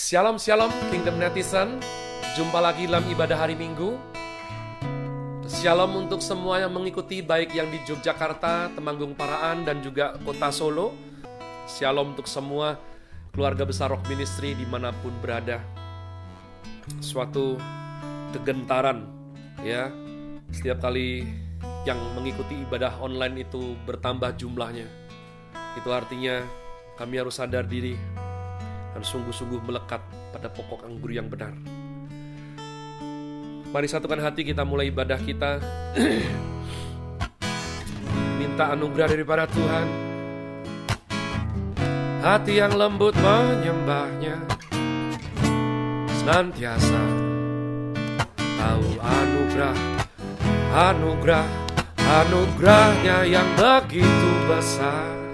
Shalom Shalom Kingdom Netizen. Jumpa lagi dalam ibadah hari Minggu. Shalom untuk semua yang mengikuti, baik yang di Yogyakarta, Temanggung Paraan, dan juga kota Solo. Shalom untuk semua keluarga besar Rock Ministry dimanapun berada. Suatu kegentaran ya, setiap kali yang mengikuti ibadah online itu bertambah jumlahnya. Itu artinya kami harus sadar diri dan sungguh-sungguh melekat pada pokok anggur yang benar. Mari satukan hati, kita mulai ibadah kita. Minta anugerah daripada Tuhan. Hati yang lembut menyembahnya, senantiasa tahu anugerahnya yang begitu besar.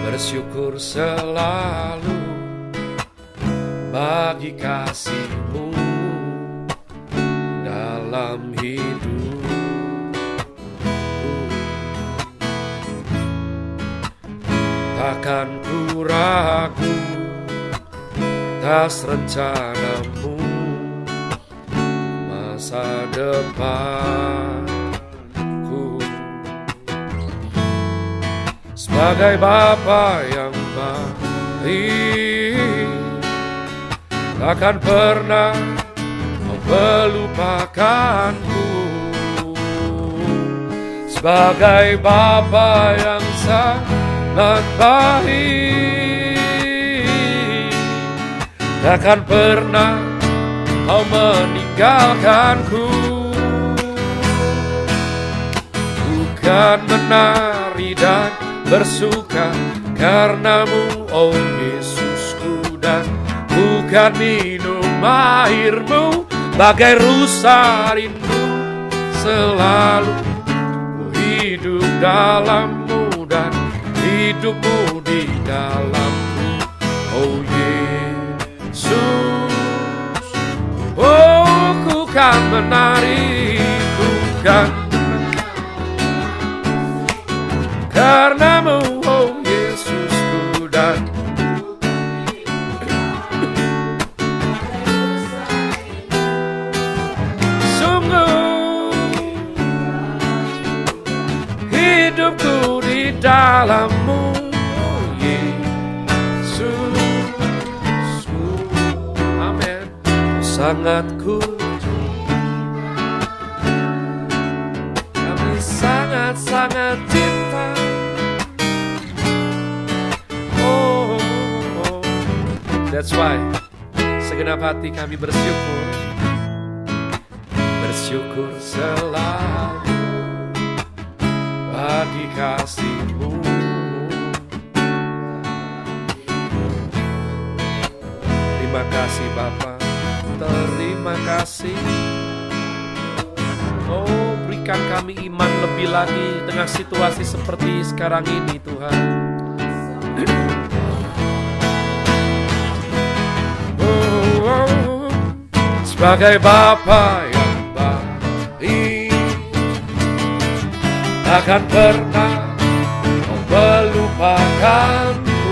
Bersyukur selalu bagi kasih-Mu dalam hidupku. Takkan ku ragu atas rencana-Mu masa depanku. Sebagai Bapa yang baik, takkan pernah melupakanku. Sebagai Bapa yang sangat baik, takkan pernah Kau meninggalkanku. Bukan menari dan bersuka karena-Mu, oh Yesusku, dan bukan minum air-Mu bagai rusa rindu. Selalu ku hidup dalam-Mu dan hidup-Mu di dalamku, oh Yesus. Oh, ku kan menari, ku kan karena-Mu, oh Yesusku, dan sungguh hidupku di dalam-Mu, oh Yesus. Amin. Sangat kami sangat cinta. That's why segenap hati kami bersyukur selalu bagi kasih-Mu. Terima kasih Bapa, terima kasih. Oh, berikan kami iman lebih lagi tengah situasi seperti sekarang ini Tuhan. Sebagai Bapa yang baik, takkan pernah melupakanku.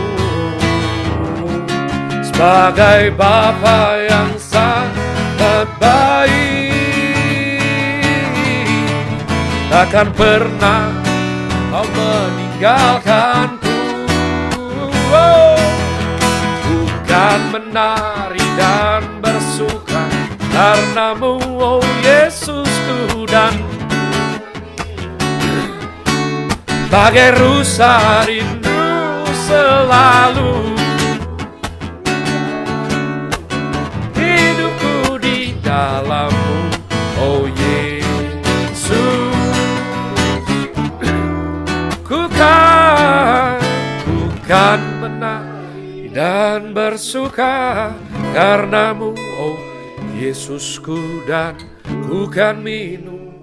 Sebagai Bapa yang sangat baik, takkan pernah Kau meninggalkanku. Bukan menari dan bersuka karena-Mu, oh Yesusku, dan bagai rusa rindu selalu hidupku di dalam-Mu, oh Yesus. Ku kan menari dan bersuka karena-Mu, oh Yesusku, dan ku kan minum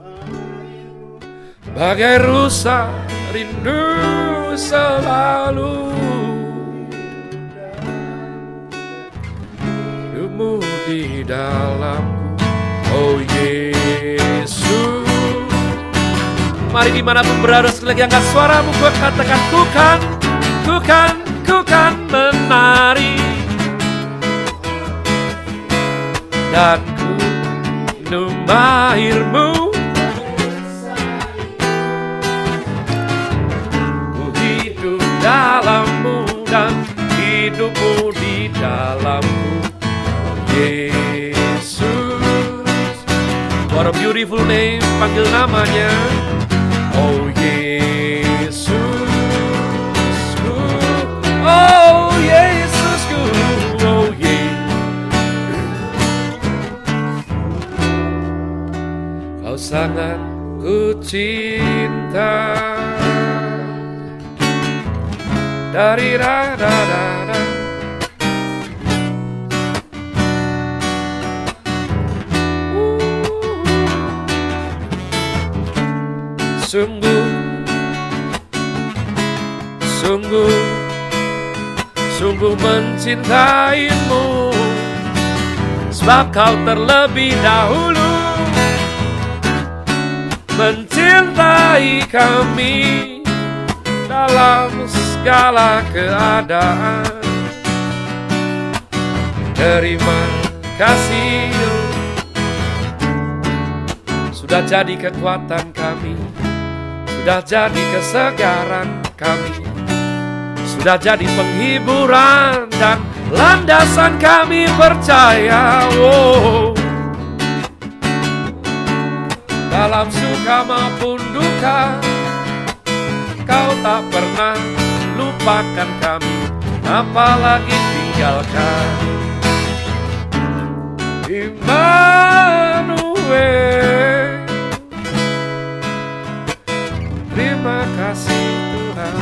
bagai rusa rindu selalu hidupmu di dalamku. Oh Yesus. Mari dimanapun berada, sekali lagi angkat suaramu, kau katakan ku kan menari, dan ku minum airmu. Ku hidup dalammu dan hidupmu di dalamku. Yesus, what a beautiful name, panggil namanya. Oh Yesusku, oh Yesusku, oh Kau sangat ku cinta. Dari da da da da. Sungguh mencintaimu, sebab kau terlebih dahulu mencintai kami dalam segala keadaan. Terima kasih, sudah jadi kekuatan kami, sudah jadi kesegaran kami, sudah jadi penghiburan dan landasan kami percaya. Oh, dalam suka maupun duka, Kau tak pernah lupakan kami, apalagi tinggalkan. Immanuel, terima kasih Tuhan,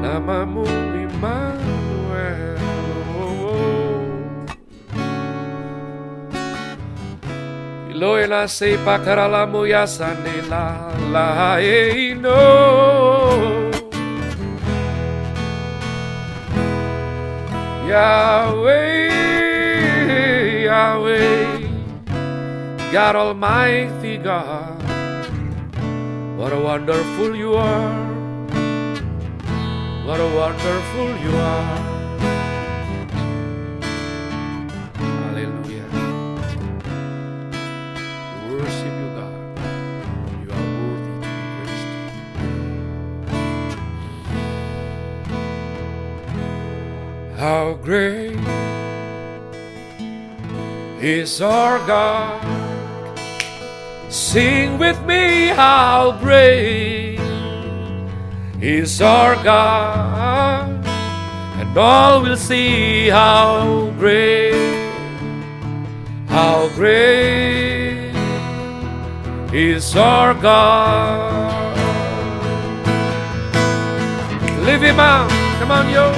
namamu Immanuel. Iloela se pakaralamu yasane la la no. Yahweh, Yahweh, God Almighty God, what a wonderful you are, what a wonderful you are. Hallelujah. We worship you, God. You are worthy to be praised. How great is our God. Sing with me, how great is our God, and all will see how great is our God. Lift him up, come on, yo.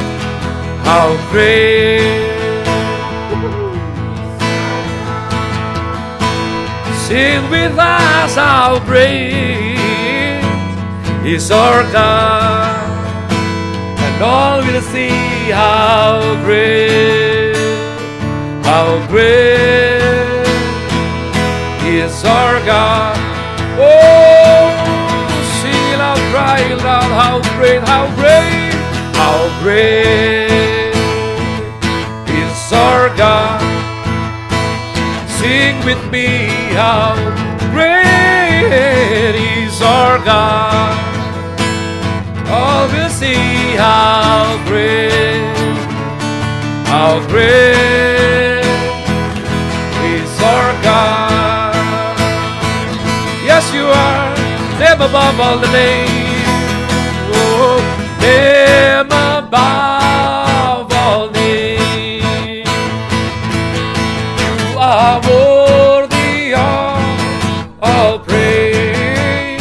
How great. Sing with us, how great is our God, and all will see how great is our God. Oh, sing it out, cry it out, how great is our God. Sing with me, how great is our God. All will see how great is our God. Yes, you are, name above all the names. Oh, name above all names. You are worthy of all praise,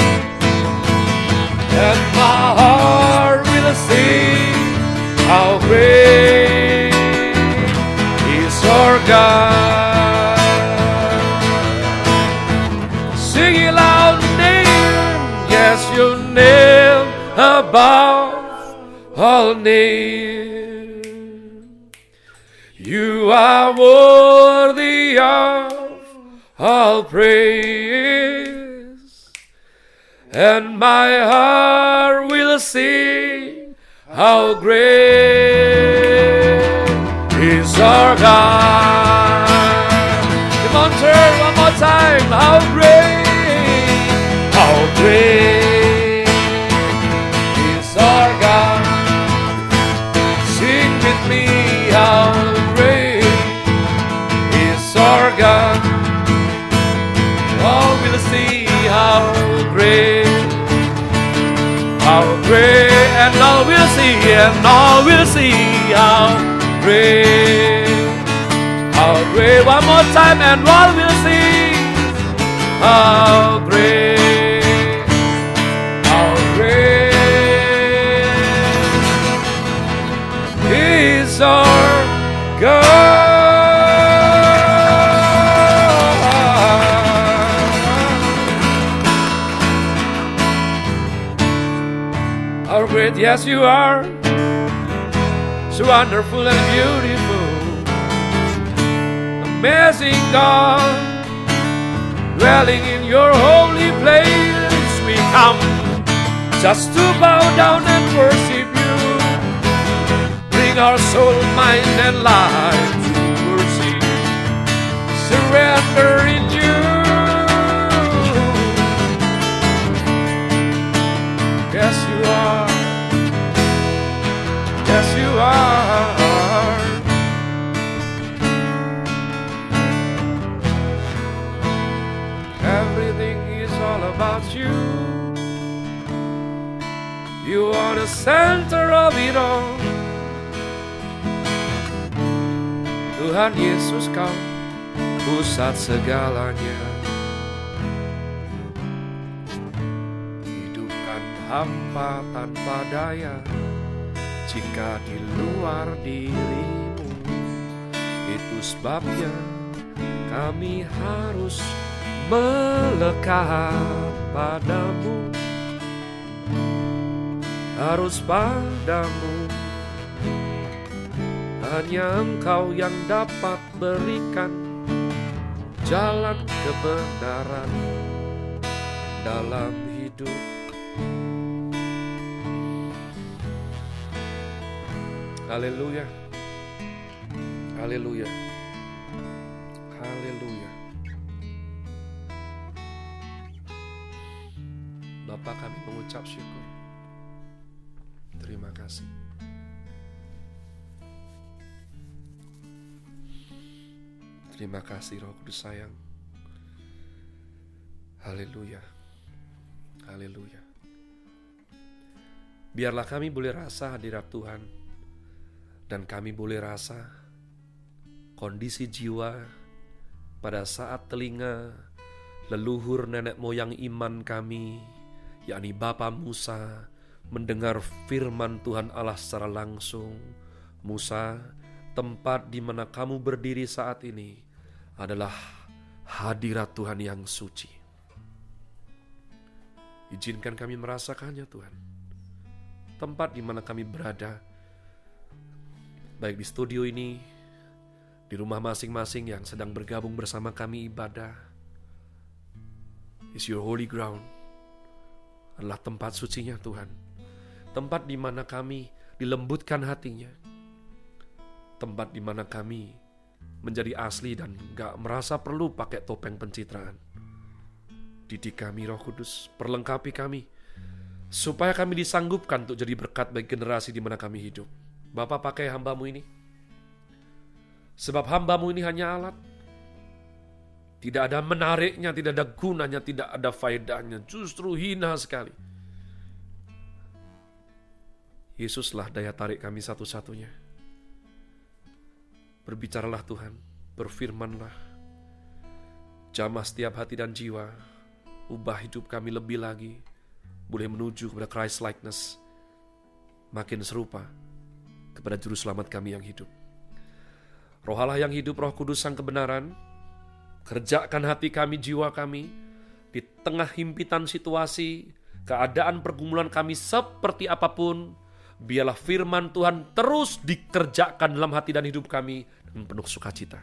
and my heart will sing how great is our God. Sing it loud, name, yes, your name above all names. You are worthy of I'll praise, and my heart will sing how great is our God. Come on, church, one more time. How great is our God. Sing with me, how great is our God. All will see how great, and all will see, how great, One more time, and all will see how great, is our God. How great, yes you are, so wonderful and beautiful, amazing God, dwelling in your holy place. We come just to bow down and worship you, bring our soul, mind and life to worship, surrender in you. Yes you are, yes you are. Everything is all about you. You are the center of it all. Tuhan Yesus, kau pusat segalanya. Hidupkan hamba tanpa daya jika di luar dirimu. Itu sebabnya kami harus melekat padamu, harus padamu. Hanya Engkau yang dapat berikan jalan kebenaran dalam hidup. Haleluya, haleluya, haleluya. Bapa, kami mengucap syukur. Terima kasih. Terima kasih Roh Kudus sayang. Haleluya, haleluya. Biarlah kami boleh rasa hadirat Tuhan, dan kami boleh rasa kondisi jiwa pada saat telinga leluhur nenek moyang iman kami, yakni Bapa Musa, mendengar firman Tuhan Allah secara langsung. Musa, tempat di mana kamu berdiri saat ini adalah hadirat Tuhan yang suci. Izinkan kami merasakannya Tuhan. Tempat di mana kami berada, baik di studio ini, di rumah masing-masing yang sedang bergabung bersama kami ibadah, is your holy ground, adalah tempat sucinya Tuhan. Tempat di mana kami dilembutkan hatinya. Tempat di mana kami menjadi asli dan gak merasa perlu pakai topeng pencitraan. Didik kami Roh Kudus, perlengkapi kami, supaya kami disanggupkan untuk jadi berkat bagi generasi di mana kami hidup. Bapa, pakai hamba-Mu ini, sebab hamba-Mu ini hanya alat. Tidak ada menariknya, tidak ada gunanya, tidak ada faedahnya, justru hina sekali. Yesuslah daya tarik kami satu-satunya. Berbicaralah Tuhan, berfirmanlah, jamah setiap hati dan jiwa, ubah hidup kami lebih lagi, boleh menuju kepada Christ likeness, makin serupa kepada Juru Selamat kami yang hidup. Roh Allah yang hidup, Roh Kudus Sang kebenaran, kerjakan hati kami, jiwa kami, di tengah himpitan situasi, keadaan pergumulan kami seperti apapun, biarlah firman Tuhan terus dikerjakan dalam hati dan hidup kami dengan penuh sukacita.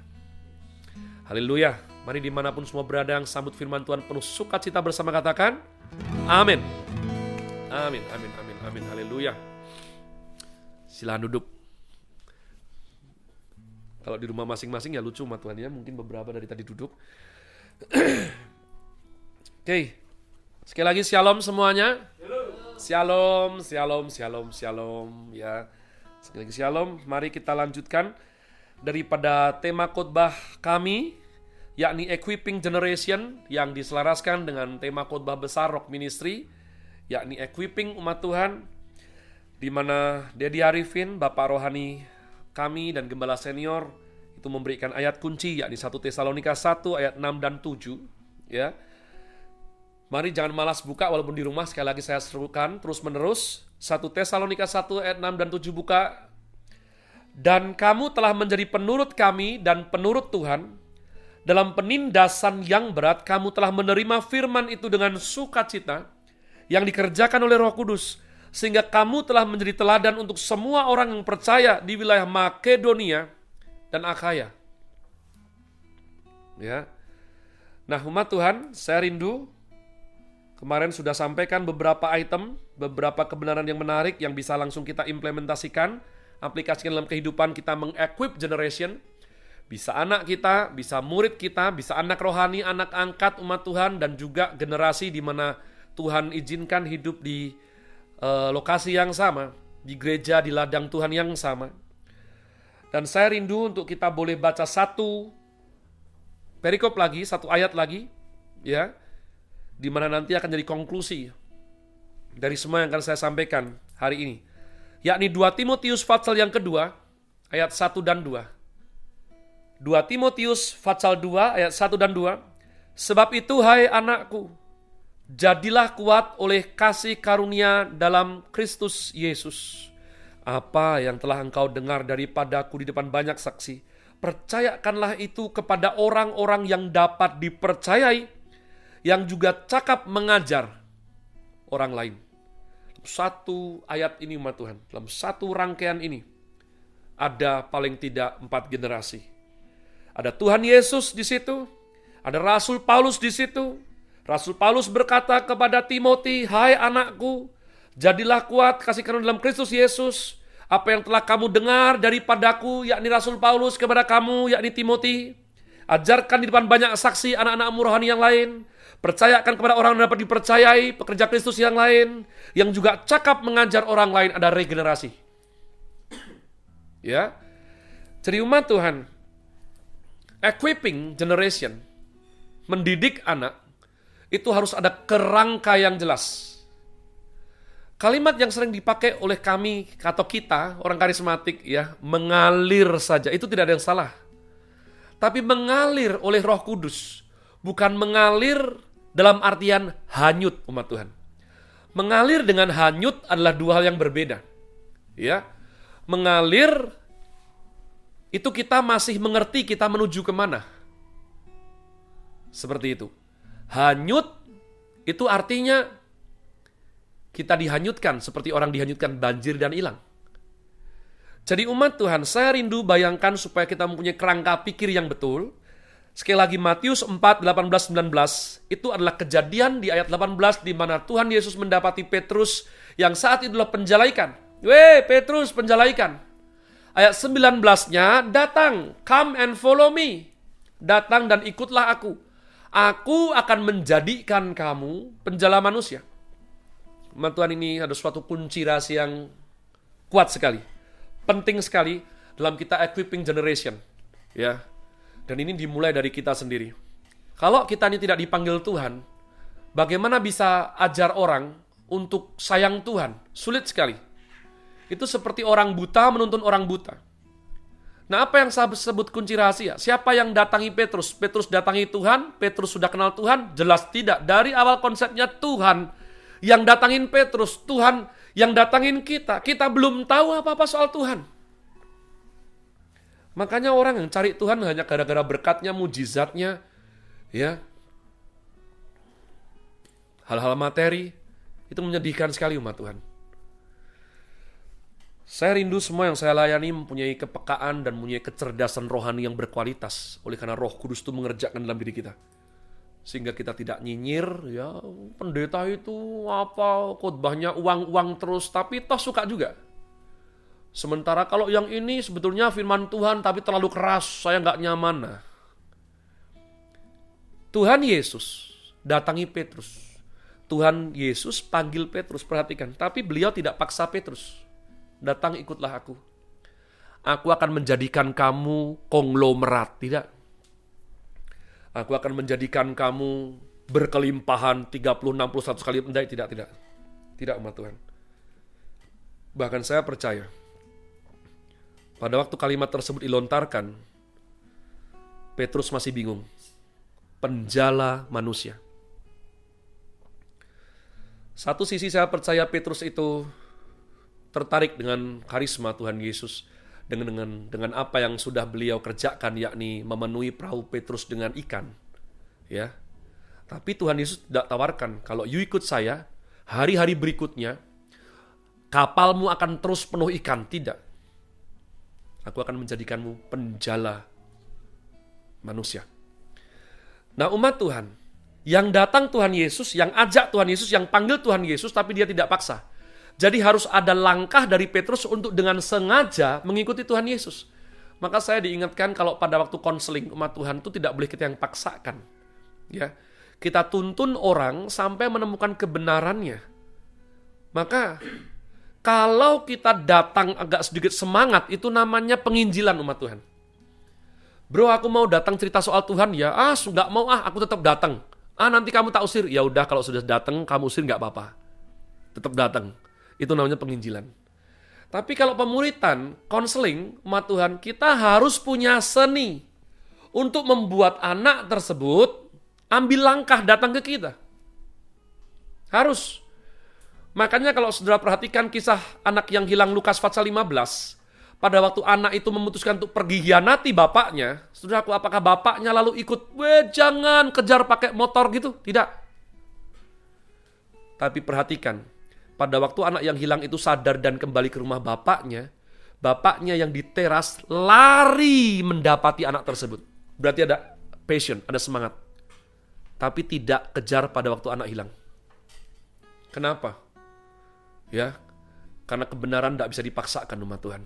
Haleluya. Mari dimanapun semua berada yang sambut firman Tuhan penuh sukacita bersama katakan, amin. Amin, amin, amin, amin, haleluya. Silakan duduk. Kalau di rumah masing-masing ya lucu sama Tuhan ya, mungkin beberapa dari tadi duduk. Oke, sekali lagi shalom semuanya. Shalom, shalom, shalom, shalom ya. Sekali lagi shalom, mari kita lanjutkan daripada tema khotbah kami, yakni Equipping Generation, yang diselaraskan dengan tema khotbah besar Rock Ministry, yakni Equipping umat Tuhan, di mana Dedi Arifin, Bapak Rohani kami dan Gembala Senior itu memberikan ayat kunci, yakni 1 Tesalonika 1 ayat 6 dan 7 ya. Mari jangan malas buka walaupun di rumah, sekali lagi saya serukan terus menerus. 1 Tesalonika 1 ayat 6 dan 7 buka. Dan kamu telah menjadi penurut kami dan penurut Tuhan. Dalam penindasan yang berat, kamu telah menerima firman itu dengan sukacita yang dikerjakan oleh Roh Kudus. Sehingga kamu telah menjadi teladan untuk semua orang yang percaya di wilayah Makedonia dan Akhaya. Ya. Nah, umat Tuhan, saya rindu. Kemarin sudah sampaikan beberapa item, beberapa kebenaran yang menarik yang bisa langsung kita implementasikan, aplikasikan dalam kehidupan kita, meng-equip generation. Bisa anak kita, bisa murid kita, bisa anak rohani, anak angkat umat Tuhan, dan juga generasi di mana Tuhan izinkan hidup di lokasi yang sama, di gereja, di ladang Tuhan yang sama. Dan saya rindu untuk kita boleh baca satu perikop lagi, satu ayat lagi, ya, di mana nanti akan jadi konklusi dari semua yang akan saya sampaikan hari ini, yakni 2 Timotius pasal yang kedua ayat 1 dan 2. 2 Timotius pasal 2 ayat 1 dan 2. Sebab itu hai anakku, jadilah kuat oleh kasih karunia dalam Kristus Yesus. Apa yang telah engkau dengar daripadaku di depan banyak saksi, percayakanlah itu kepada orang-orang yang dapat dipercayai, yang juga cakap mengajar orang lain. Satu ayat ini umat Tuhan, dalam satu rangkaian ini ada paling tidak 4 generasi. Ada Tuhan Yesus di situ, ada Rasul Paulus di situ. Rasul Paulus berkata kepada Timoti, hai anakku, jadilah kuat kasih karunia dalam Kristus Yesus. Apa yang telah kamu dengar daripadaku, yakni Rasul Paulus kepada kamu, yakni Timoti, ajarkan di depan banyak saksi anak-anakmu rohani yang lain. Percayakan kepada orang yang dapat dipercayai, pekerja Kristus yang lain, yang juga cakap mengajar orang lain. Ada regenerasi. Ya, jadi umat Tuhan, equipping generation, mendidik anak, itu harus ada kerangka yang jelas. Kalimat yang sering dipakai oleh kami atau kita, orang karismatik, ya, mengalir saja, itu tidak ada yang salah. Tapi mengalir oleh Roh Kudus, bukan mengalir dalam artian hanyut umat Tuhan. Mengalir dengan hanyut adalah dua hal yang berbeda. Ya, mengalir itu kita masih mengerti kita menuju kemana. Seperti itu. Hanyut itu artinya kita dihanyutkan seperti orang dihanyutkan banjir dan hilang. Jadi umat Tuhan, saya rindu bayangkan supaya kita mempunyai kerangka pikir yang betul. Sekali lagi Matius 4, 18, 19, itu adalah kejadian di ayat 18 di mana Tuhan Yesus mendapati Petrus yang saat itulah penjalaikan. Weh Petrus, penjalaikan. Ayat 19-nya, datang, come and follow me. Datang dan ikutlah aku. Aku akan menjadikan kamu penjala manusia. Umat Tuhan, ini ada suatu kunci rahasia yang kuat sekali. Penting sekali dalam kita equipping generation. Ya. Dan ini dimulai dari kita sendiri. Kalau kita ini tidak dipanggil Tuhan, bagaimana bisa ajar orang untuk sayang Tuhan? Sulit sekali. Itu seperti orang buta menuntun orang buta. Nah, apa yang saya sebut kunci rahasia? Siapa yang datangi Petrus? Petrus datangi Tuhan, Petrus sudah kenal Tuhan? Jelas tidak. Dari awal konsepnya Tuhan yang datangin Petrus, Tuhan yang datangin kita. Kita belum tahu apa-apa soal Tuhan. Makanya orang yang cari Tuhan hanya gara-gara berkatnya, mujizatnya, ya. Hal-hal materi, itu menyedihkan sekali umat Tuhan. Saya rindu semua yang saya layani mempunyai kepekaan dan mempunyai kecerdasan rohani yang berkualitas. Oleh karena Roh Kudus itu mengerjakan dalam diri kita. Sehingga kita tidak nyinyir, ya pendeta itu apa, khotbahnya uang-uang terus, tapi toh suka juga. Sementara kalau yang ini sebetulnya firman Tuhan tapi terlalu keras, saya nggak nyaman. Nah, Tuhan Yesus datangi Petrus. Tuhan Yesus panggil Petrus, perhatikan. Tapi beliau tidak paksa Petrus. Datang ikutlah aku. Aku akan menjadikan kamu konglomerat, tidak. Aku akan menjadikan kamu berkelimpahan 30, 60, 100 kali. Tidak. Tidak umat Tuhan. Bahkan saya percaya, pada waktu kalimat tersebut dilontarkan, Petrus masih bingung. Penjala manusia. Satu sisi saya percaya Petrus itu tertarik dengan karisma Tuhan Yesus, dengan apa yang sudah beliau kerjakan, yakni memenuhi perahu Petrus dengan ikan. Ya. Tapi Tuhan Yesus tidak tawarkan, kalau you ikut saya, hari-hari berikutnya kapalmu akan terus penuh ikan. Tidak. Aku akan menjadikanmu penjala manusia. Nah, umat Tuhan, yang datang Tuhan Yesus, yang ajak Tuhan Yesus, yang panggil Tuhan Yesus, tapi dia tidak paksa. Jadi harus ada langkah dari Petrus untuk dengan sengaja mengikuti Tuhan Yesus. Maka saya diingatkan kalau pada waktu konseling umat Tuhan itu tidak boleh kita yang paksakan. Ya, kita tuntun orang sampai menemukan kebenarannya. Maka kalau kita datang agak sedikit semangat, itu namanya penginjilan umat Tuhan. Bro, aku mau datang cerita soal Tuhan ya. Nggak mau aku tetap datang. Nanti kamu tak usir. Ya udah, kalau sudah datang kamu usir nggak apa-apa. Tetap datang. Itu namanya penginjilan. Tapi kalau pemuritan, konseling, umat Tuhan, kita harus punya seni untuk membuat anak tersebut ambil langkah datang ke kita. Harus. Makanya kalau saudara perhatikan kisah anak yang hilang Lukas pasal 15, pada waktu anak itu memutuskan untuk pergi hianati bapaknya, saudaraku, apakah bapaknya lalu ikut, jangan kejar pakai motor gitu? Tidak. Tapi perhatikan, pada waktu anak yang hilang itu sadar dan kembali ke rumah bapaknya yang di teras lari mendapati anak tersebut. Berarti ada passion, ada semangat. Tapi tidak kejar pada waktu anak hilang. Kenapa? Ya, karena kebenaran tidak bisa dipaksakan umat Tuhan.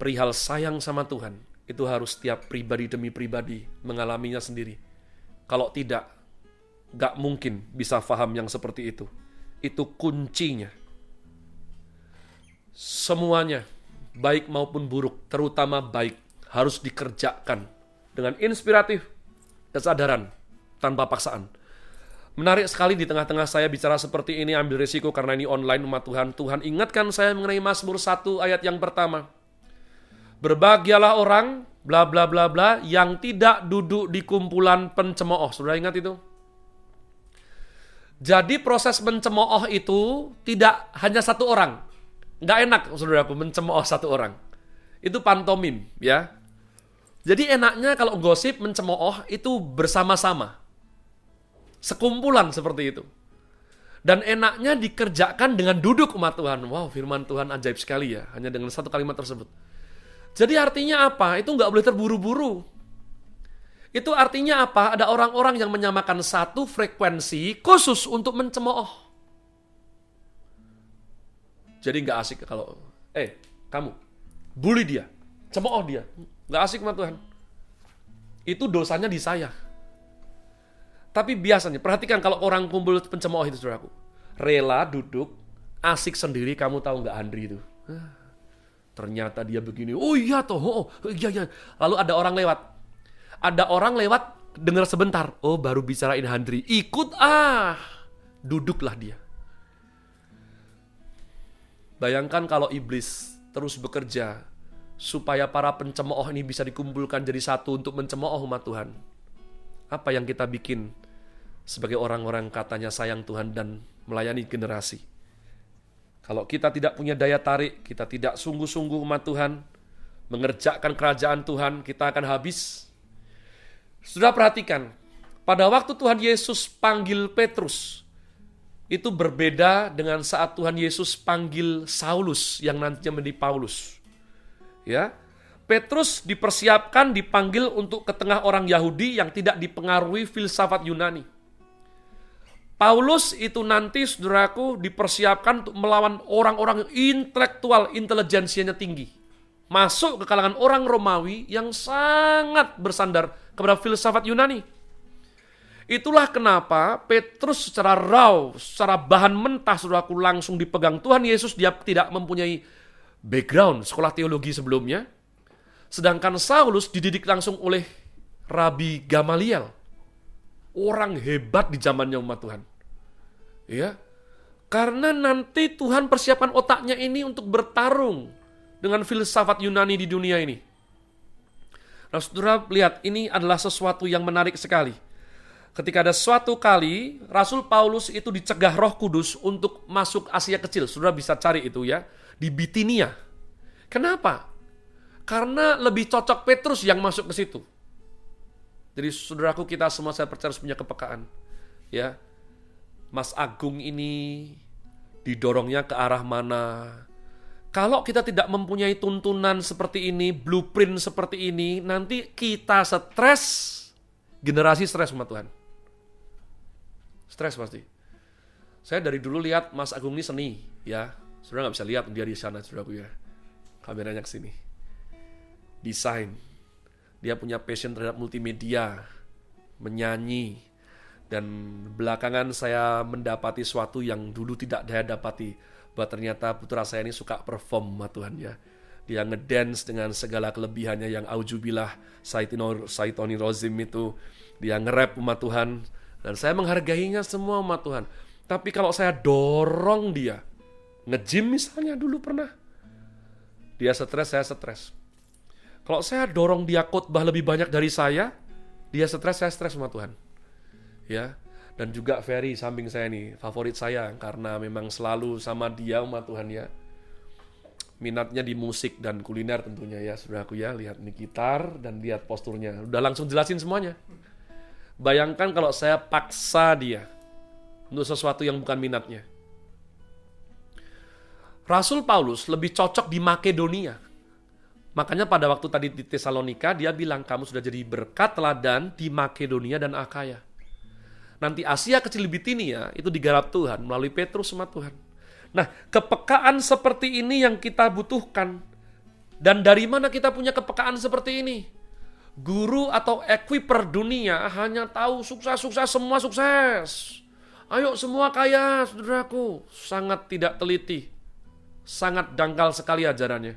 Perihal sayang sama Tuhan, itu harus setiap pribadi demi pribadi mengalaminya sendiri. Kalau tidak, gak mungkin bisa paham yang seperti itu. Itu kuncinya. Semuanya, baik maupun buruk, terutama baik, harus dikerjakan dengan inspiratif, kesadaran, tanpa paksaan. Menarik sekali di tengah-tengah saya bicara seperti ini, ambil risiko karena ini online umat Tuhan. Tuhan ingatkan saya mengenai Mazmur 1 ayat yang pertama. Berbahagialah orang, bla bla bla bla, yang tidak duduk di kumpulan pencemooh. Sudah ingat itu? Jadi proses mencemooh itu tidak hanya satu orang. Nggak enak, saudaraku, mencemooh satu orang. Itu pantomim, ya. Jadi enaknya kalau gosip mencemooh itu bersama-sama. Sekumpulan seperti itu. Dan enaknya dikerjakan dengan duduk umat Tuhan. Wow, firman Tuhan ajaib sekali ya. Hanya dengan satu kalimat tersebut. Jadi artinya apa? Itu nggak boleh terburu-buru. Itu artinya apa? Ada orang-orang yang menyamakan satu frekuensi khusus untuk mencemooh. Jadi nggak asik kalau, kamu, bully dia, cemooh dia. Nggak asik umat Tuhan. Itu dosanya di saya. Tapi biasanya, perhatikan kalau orang kumpul pencemooh itu, saudaraku. Rela duduk, asik sendiri, kamu tahu nggak Andri itu? Ternyata dia begini, oh iya toh, iya. Lalu ada orang lewat, dengar sebentar, oh baru bicarain Andri, ikut duduklah dia. Bayangkan kalau iblis terus bekerja, supaya para pencemooh ini bisa dikumpulkan jadi satu untuk mencemooh umat Tuhan. Apa yang kita bikin sebagai orang-orang katanya sayang Tuhan dan melayani generasi? Kalau kita tidak punya daya tarik, kita tidak sungguh-sungguh umat Tuhan, mengerjakan kerajaan Tuhan, kita akan habis. Sudah perhatikan, pada waktu Tuhan Yesus panggil Petrus, itu berbeda dengan saat Tuhan Yesus panggil Saulus yang nantinya menjadi Paulus. Ya, Petrus dipersiapkan dipanggil untuk ke tengah orang Yahudi yang tidak dipengaruhi filsafat Yunani. Paulus itu nanti, saudaraku, dipersiapkan untuk melawan orang-orang intelektual, intelijensianya tinggi. Masuk ke kalangan orang Romawi yang sangat bersandar kepada filsafat Yunani. Itulah kenapa Petrus secara raw, secara bahan mentah, saudaraku, langsung dipegang Tuhan Yesus. Dia tidak mempunyai background sekolah teologi sebelumnya. Sedangkan Saulus dididik langsung oleh Rabi Gamaliel. Orang hebat di zamannya umat Tuhan. Ya. Karena nanti Tuhan persiapkan otaknya ini untuk bertarung dengan filsafat Yunani di dunia ini. Nah, saudara lihat, ini adalah sesuatu yang menarik sekali. Ketika ada suatu kali, Rasul Paulus itu dicegah Roh Kudus untuk masuk Asia Kecil. Saudara bisa cari itu ya, di Bitinia. Kenapa? Karena lebih cocok Petrus yang masuk ke situ. Jadi saudaraku, kita semua saya percaya harus punya kepekaan. Ya, Mas Agung ini didorongnya ke arah mana? Kalau kita tidak mempunyai tuntunan seperti ini, blueprint seperti ini, nanti kita stres, generasi stres umat Tuhan. Stres pasti. Saya dari dulu lihat Mas Agung ini seni, ya. Saudara nggak bisa lihat dia di sana, saudaraku ya. Kameranya ke sini. Desain. Dia punya passion terhadap multimedia, menyanyi. Dan belakangan saya mendapati sesuatu yang dulu tidak saya dapati. Bahwa ternyata putra saya ini suka perform, Tuhan ya. Dia ngedance dengan segala kelebihannya yang aujubillah, Saitoni Rozim itu. Dia nge-rap umat Tuhan. Dan saya menghargainya semua umat Tuhan. Tapi kalau saya dorong dia, nge-gym misalnya dulu pernah. Dia stres, saya stres. Kalau saya dorong dia khotbah lebih banyak dari saya, dia stres, saya stres umat Tuhan. Ya. Dan juga Ferry samping saya nih, favorit saya karena memang selalu sama dia umat Tuhan ya. Minatnya di musik dan kuliner tentunya ya, saudaraku ya. Lihat nih gitar dan lihat posturnya. Udah langsung jelasin semuanya. Bayangkan kalau saya paksa dia untuk sesuatu yang bukan minatnya. Rasul Paulus lebih cocok di Makedonia. Makanya pada waktu tadi di Tesalonika dia bilang kamu sudah jadi berkat teladan di Makedonia dan Akaya. Nanti Asia Kecil Bitinia itu digarap Tuhan melalui Petrus sama Tuhan. Nah, kepekaan seperti ini yang kita butuhkan. Dan dari mana kita punya kepekaan seperti ini? Guru atau equiper dunia hanya tahu sukses, semua sukses. Ayo semua kaya, saudaraku. Sangat tidak teliti. Sangat dangkal sekali ajarannya.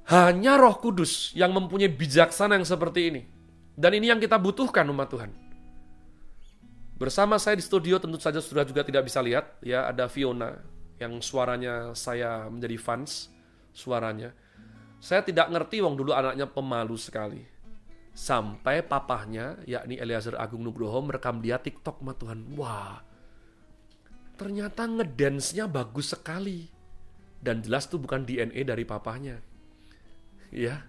Hanya Roh Kudus yang mempunyai bijaksana yang seperti ini. Dan ini yang kita butuhkan umat Tuhan. Bersama saya di studio tentu saja saudara juga tidak bisa lihat. Ya, ada Fiona yang suaranya saya menjadi fans. Suaranya. Saya tidak ngerti wong dulu anaknya pemalu sekali. Sampai papahnya, yakni Eliezer Agung Nugroho merekam dia TikTok umat Tuhan. Wah, ternyata ngedance-nya bagus sekali. Dan jelas itu bukan DNA dari papahnya. Ya,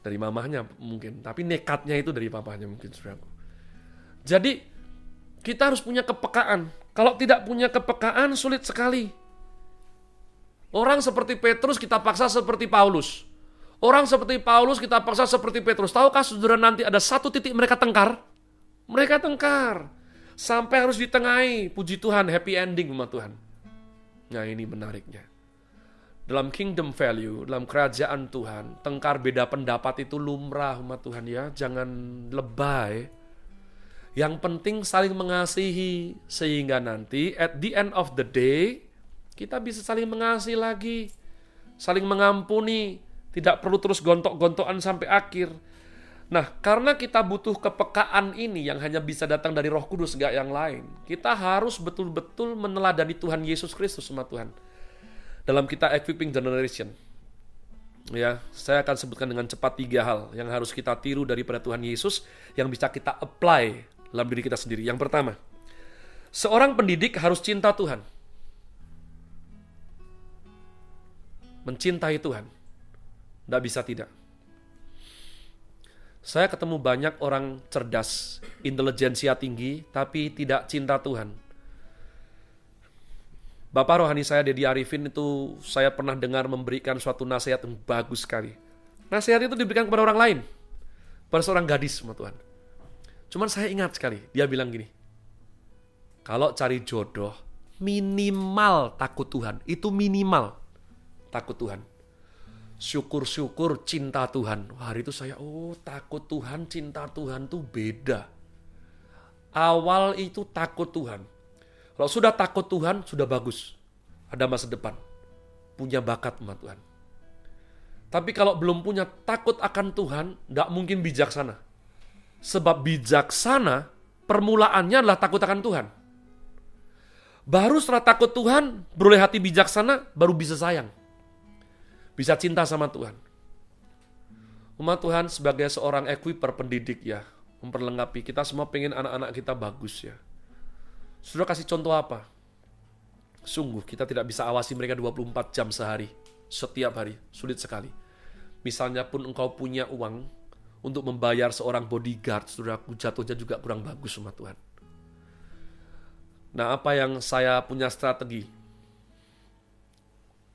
dari mamahnya mungkin, tapi nekatnya itu dari papahnya mungkin, saudaraku. Jadi kita harus punya kepekaan. Kalau tidak punya kepekaan sulit sekali. Orang seperti Petrus kita paksa seperti Paulus. Orang seperti Paulus kita paksa seperti Petrus. Tahukah saudara nanti ada satu titik mereka tengkar? Mereka tengkar sampai harus ditengahi. Puji Tuhan, happy ending umat Tuhan. Nah, ini menariknya. Dalam kingdom value, dalam kerajaan Tuhan, tengkar beda pendapat itu lumrah umat Tuhan ya. Jangan lebay. Yang penting saling mengasihi. Sehingga nanti at the end of the day, kita bisa saling mengasihi lagi. Saling mengampuni. Tidak perlu terus gontok-gontokan sampai akhir. Nah, karena kita butuh kepekaan ini yang hanya bisa datang dari Roh Kudus, gak yang lain. Kita harus betul-betul meneladani Tuhan Yesus Kristus umat Tuhan. Dalam kitab Equipping Generation, ya, saya akan sebutkan dengan cepat 3 hal yang harus kita tiru daripada Tuhan Yesus yang bisa kita apply dalam diri kita sendiri. Yang pertama, seorang pendidik harus cinta Tuhan. Mencintai Tuhan. Tidak bisa tidak. Saya ketemu banyak orang cerdas, intelijensia tinggi, tapi tidak cinta Tuhan. Bapak rohani saya, Dedi Arifin, itu saya pernah dengar memberikan suatu nasihat yang bagus sekali. Nasihat itu diberikan kepada orang lain, pada seorang gadis sama Tuhan. Cuman saya ingat sekali, dia bilang gini, kalau cari jodoh, minimal takut Tuhan. Itu minimal takut Tuhan. Syukur-syukur cinta Tuhan. Hari itu saya, takut Tuhan, cinta Tuhan tuh beda. Awal itu takut Tuhan. Kalau sudah takut Tuhan, sudah bagus. Ada masa depan. Punya bakat sama Tuhan. Tapi kalau belum punya takut akan Tuhan, gak mungkin bijaksana. Sebab bijaksana, permulaannya adalah takut akan Tuhan. Baru setelah takut Tuhan, beroleh hati bijaksana, baru bisa sayang. Bisa cinta sama Tuhan. Umat Tuhan sebagai seorang equiper pendidik ya, memperlengkapi. Kita semua pengen anak-anak kita bagus ya. Sudah kasih contoh apa? Sungguh kita tidak bisa awasi mereka 24 jam sehari. Setiap hari, sulit sekali. Misalnya pun engkau punya uang untuk membayar seorang bodyguard, saudaraku, jatuhnya juga kurang bagus umat Tuhan. Nah, apa yang saya punya strategi?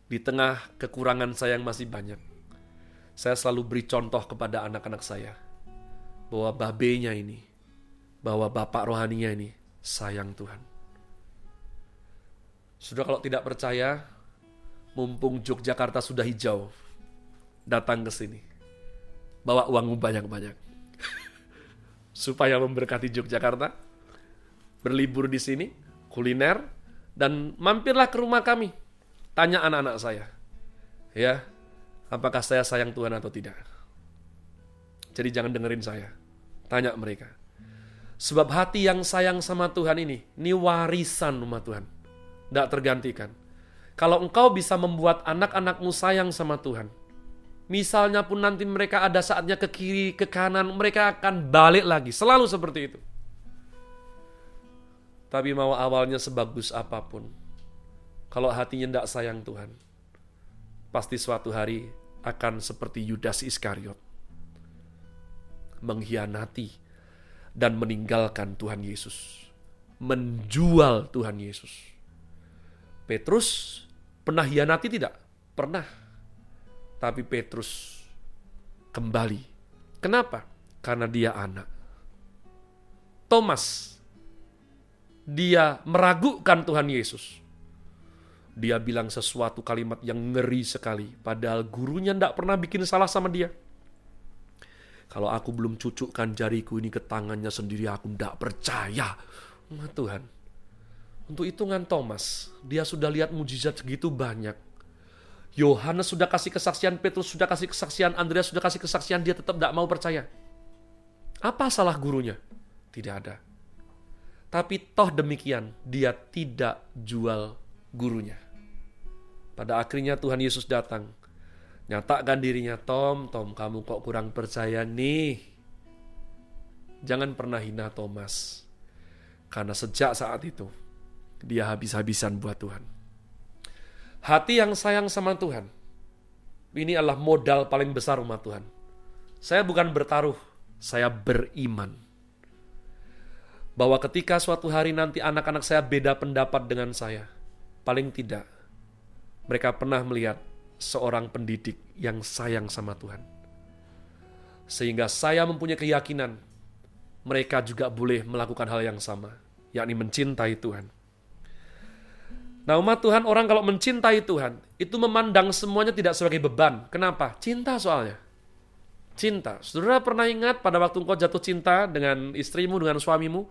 Di tengah kekurangan saya yang masih banyak, saya selalu beri contoh kepada anak-anak saya. Bahwa babenya ini, bahwa bapak rohaninya ini, sayang Tuhan. Sudah kalau tidak percaya, mumpung Yogyakarta sudah hijau, datang ke sini. Bawa uangmu banyak-banyak. Supaya memberkati Yogyakarta. Berlibur di sini, kuliner, dan mampirlah ke rumah kami. Tanya anak-anak saya. Ya, apakah saya sayang Tuhan atau tidak? Jadi jangan dengerin saya. Tanya mereka. Sebab hati yang sayang sama Tuhan ini warisan umat Tuhan. Tidak tergantikan. Kalau engkau bisa membuat anak-anakmu sayang sama Tuhan, misalnya pun nanti mereka ada saatnya ke kiri, ke kanan, mereka akan balik lagi. Selalu seperti itu. Tapi mau awalnya sebagus apapun, kalau hatinya tidak sayang Tuhan, pasti suatu hari akan seperti Yudas Iskariot. Mengkhianati dan meninggalkan Tuhan Yesus. Menjual Tuhan Yesus. Petrus pernah hianati tidak? Pernah. Tapi Petrus kembali. Kenapa? Karena dia anak. Thomas, dia meragukan Tuhan Yesus. Dia bilang sesuatu kalimat yang ngeri sekali. Padahal gurunya tidak pernah bikin salah sama dia. Kalau aku belum cucukkan jariku ini ke tangannya sendiri, aku tidak percaya. Tuhan. Untuk hitungan Thomas, dia sudah lihat mujizat segitu banyak. Yohanes sudah kasih kesaksian, Petrus sudah kasih kesaksian, Andreas sudah kasih kesaksian, dia tetap tidak mau percaya. Apa salah gurunya? Tidak ada. Tapi toh demikian, dia tidak jual gurunya. Pada akhirnya Tuhan Yesus datang. Nyatakan dirinya, Tom, kamu kok kurang percaya nih. Jangan pernah hina Thomas. Karena sejak saat itu, dia habis-habisan buat Tuhan. Hati yang sayang sama Tuhan, ini adalah modal paling besar umat Tuhan. Saya bukan bertaruh, saya beriman. Bahwa ketika suatu hari nanti anak-anak saya beda pendapat dengan saya, paling tidak, mereka pernah melihat seorang pendidik yang sayang sama Tuhan. Sehingga saya mempunyai keyakinan mereka juga boleh melakukan hal yang sama, yakni mencintai Tuhan. Nah umat Tuhan, orang kalau mencintai Tuhan, itu memandang semuanya tidak sebagai beban. Kenapa? Cinta soalnya. Cinta. Saudara pernah ingat pada waktu engkau jatuh cinta dengan istrimu, dengan suamimu,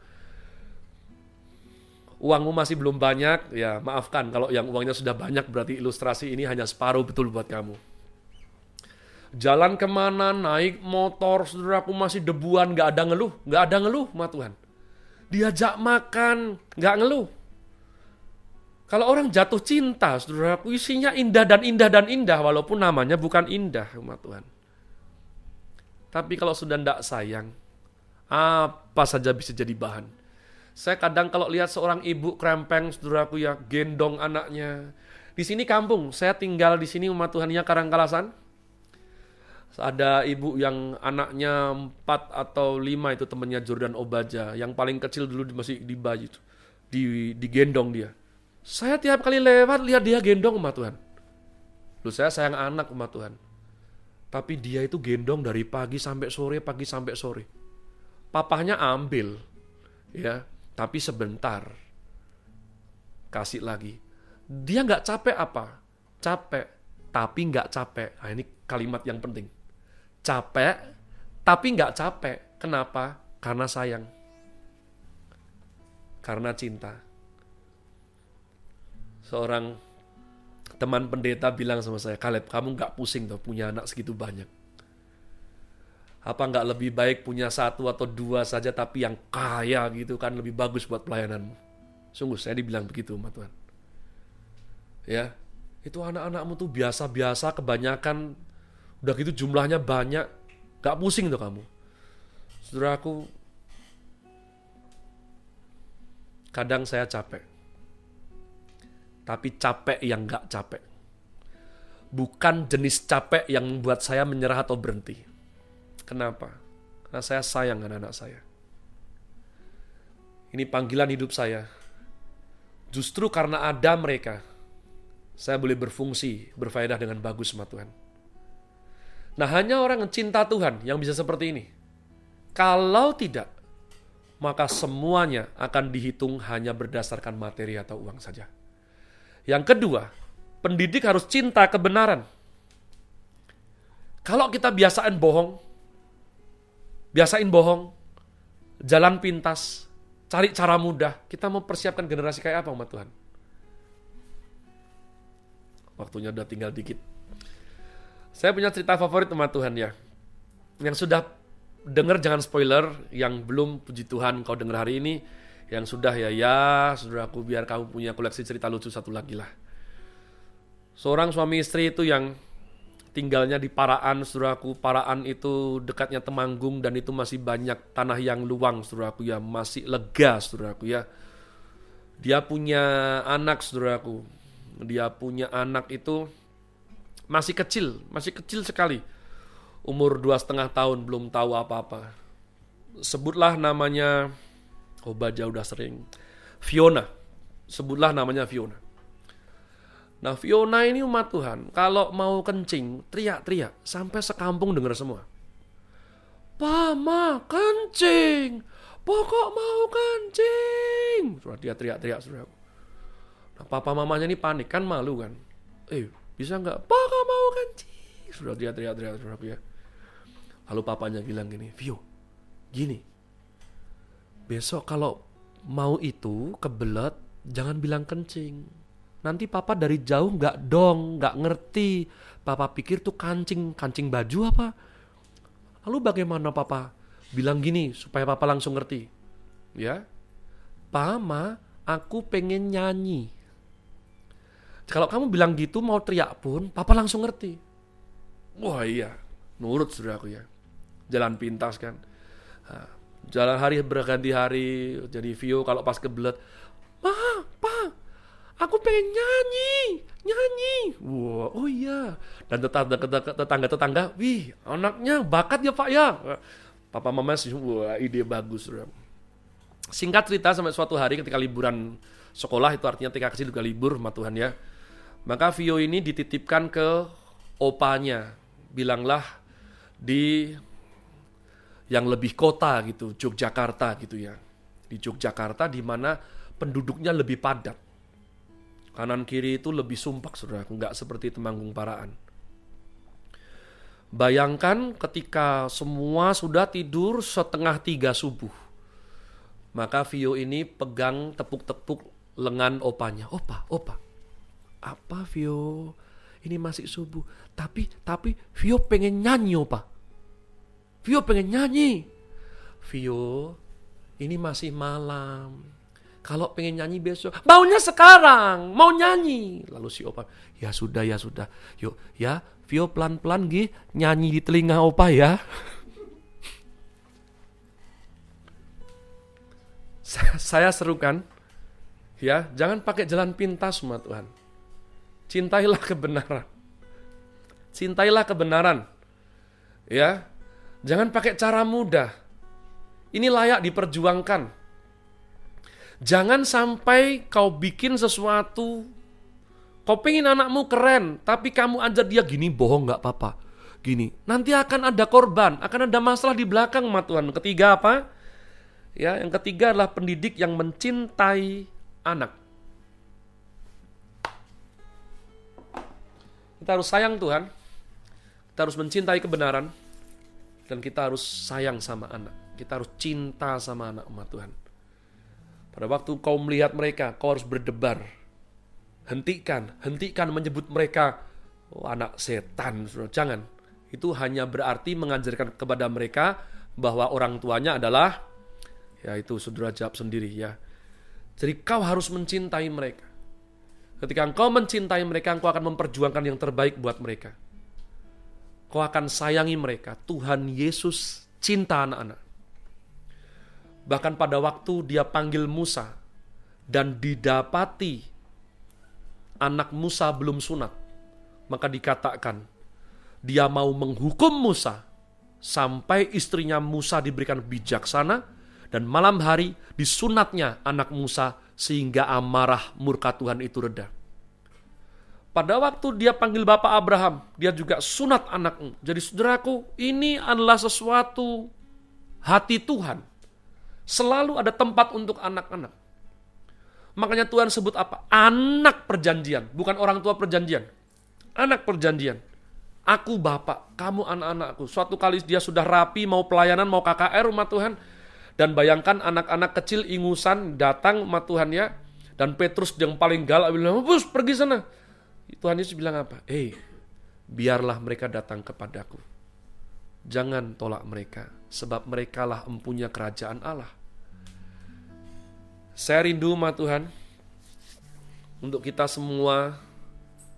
uangmu masih belum banyak, ya maafkan kalau yang uangnya sudah banyak berarti ilustrasi ini hanya separuh betul buat kamu. Jalan kemana, naik motor, saudaraku masih debuan, gak ada ngeluh sama Tuhan. Diajak makan, gak ngeluh. Kalau orang jatuh cinta, saudaraku isinya indah dan indah, walaupun namanya bukan indah sama Tuhan. Tapi kalau sudah tidak sayang, apa saja bisa jadi bahan. Saya kadang kalau lihat seorang ibu krempeng, saudaraku ya, gendong anaknya. Di sini kampung, saya tinggal di sini umat Tuhannya Karangkalasan. Ada ibu yang anaknya 4 atau 5 itu temannya Jordan Obaja. Yang paling kecil dulu masih di bayi itu. Digendong dia. Saya tiap kali lewat lihat dia gendong sama Tuhan. Loh, saya sayang anak sama Tuhan. Tapi dia itu gendong dari pagi sampai sore. Papahnya ambil, ya, tapi sebentar. Kasih lagi. Dia nggak capek apa? Capek, tapi nggak capek. Nah, ini kalimat yang penting. Capek, tapi nggak capek. Kenapa? Karena sayang. Karena cinta. Seorang teman pendeta bilang sama saya, Caleb, kamu nggak pusing tuh punya anak segitu banyak. Apa nggak lebih baik punya 1 atau 2 saja tapi yang kaya gitu kan, lebih bagus buat pelayananmu. Sungguh saya dibilang begitu sama Tuhan. Ya, itu anak-anakmu tuh biasa-biasa kebanyakan, udah gitu jumlahnya banyak, nggak pusing tuh kamu. Saudaraku, kadang saya capek. Tapi capek yang nggak capek. Bukan jenis capek yang membuat saya menyerah atau berhenti. Kenapa? Karena saya sayang dengan anak saya. Ini panggilan hidup saya. Justru karena ada mereka, saya boleh berfungsi, berfaedah dengan bagus sama Tuhan. Nah, hanya orang yang cinta Tuhan yang bisa seperti ini. Kalau tidak, maka semuanya akan dihitung hanya berdasarkan materi atau uang saja. Yang kedua, pendidik harus cinta kebenaran. Kalau kita biasain bohong, jalan pintas, cari cara mudah, kita mau persiapkan generasi kayak apa umat Tuhan? Waktunya udah tinggal dikit. Saya punya cerita favorit umat Tuhan ya. Yang sudah dengar jangan spoiler, yang belum puji Tuhan kau dengar hari ini, yang sudah ya, saudaraku, biar kamu punya koleksi cerita lucu satu lagi lah. Seorang suami istri itu yang tinggalnya di Paraan, saudaraku. Paraan itu dekatnya Temanggung dan itu masih banyak tanah yang luang, saudaraku ya, masih lega, saudaraku ya. Dia punya anak, saudaraku. Dia punya anak itu masih kecil sekali. Umur 2,5 tahun, belum tahu apa-apa. Sebutlah namanya, Baja udah sering, Fiona. Sebutlah namanya Fiona. Nah, Fiona ini umat Tuhan, kalau mau kencing, teriak-teriak, sampai sekampung dengar semua. Mama, kencing! Pokok mau kencing! Sudah dia teriak-teriak, saudara. Nah, papa mamanya ini panik, kan malu kan. Bisa nggak? Pokok mau kencing! Sudah dia teriak-teriak, saudara ya. Lalu papanya bilang gini, Vio, gini, besok kalau mau itu kebelet, jangan bilang kencing. Nanti papa dari jauh nggak ngerti. Papa pikir tuh kancing baju apa? Lalu bagaimana papa bilang gini supaya papa langsung ngerti? Ya, Mama, aku pengen nyanyi. Kalau kamu bilang gitu mau teriak pun, papa langsung ngerti. Wah iya, nurut saudaraku ya. Jalan pintas kan. Nah, jalan hari berganti hari, jadi Vio kalau pas kebelet, Pa, aku pengen nyanyi. Wah, oh iya. Dan tetangga, wih, anaknya bakat ya Pak ya. Papa mama sih, wah ide bagus. Singkat cerita, sampai suatu hari ketika liburan sekolah, itu artinya TK kecil juga libur sama Tuhan ya. Maka Vio ini dititipkan ke opanya. Bilanglah di yang lebih kota gitu, Yogyakarta gitu ya. Di Yogyakarta di mana penduduknya lebih padat. Kanan kiri itu lebih sumpah, saudara, nggak seperti Temanggung Paraan. Bayangkan ketika semua sudah tidur 2:30 subuh. Maka Vio ini pegang tepuk-tepuk lengan opanya. Opa. Apa Vio? Ini masih subuh. Tapi Vio pengen nyanyi, Opa. Vio pengen nyanyi. Vio, ini masih malam. Kalau pengen nyanyi besok, maunya sekarang, mau nyanyi. Lalu si Opa, ya sudah. Yuk, ya, Vio pelan-pelan nyanyi di telinga Opa ya. Saya serukan, ya, jangan pakai jalan pintas, umat Tuhan. Cintailah kebenaran. Ya, jangan pakai cara mudah. Ini layak diperjuangkan. Jangan sampai kau bikin sesuatu, kau pengen anakmu keren, tapi kamu ajar dia gini, bohong gak apa-apa. Gini, nanti akan ada korban, akan ada masalah di belakang, Tuhan. Ketiga apa? Ya, yang ketiga adalah pendidik yang mencintai anak. Kita harus sayang Tuhan, kita harus mencintai kebenaran, dan kita harus sayang sama anak. Kita harus cinta sama anak, Tuhan. Pada waktu kau melihat mereka, kau harus berdebar. Hentikan menyebut mereka anak setan. Jangan. Itu hanya berarti mengajarkan kepada mereka bahwa orang tuanya adalah, ya itu saudara jawab sendiri ya. Jadi kau harus mencintai mereka. Ketika engkau mencintai mereka, engkau akan memperjuangkan yang terbaik buat mereka. Kau akan sayangi mereka. Tuhan Yesus cinta anak-anak. Bahkan pada waktu dia panggil Musa dan didapati anak Musa belum sunat, maka dikatakan dia mau menghukum Musa sampai istrinya Musa diberikan bijaksana dan malam hari disunatnya anak Musa sehingga amarah murka Tuhan itu reda. Pada waktu dia panggil Bapak Abraham, dia juga sunat anakmu. Jadi saudaraku, ini adalah sesuatu hati Tuhan. Selalu ada tempat untuk anak-anak. Makanya Tuhan sebut apa? Anak perjanjian, bukan orang tua perjanjian. Anak perjanjian. Aku Bapak, kamu anak-anakku. Suatu kali dia sudah rapi, mau pelayanan, mau KKR umat Tuhan. Dan bayangkan anak-anak kecil ingusan datang umat Tuhan ya. Dan Petrus yang paling galak bilang, "Bus, pergi sana." Tuhan Yesus bilang apa? Biarlah mereka datang kepadaku. Jangan tolak mereka, sebab merekalah empunya kerajaan Allah. Saya rindu umat Tuhan, untuk kita semua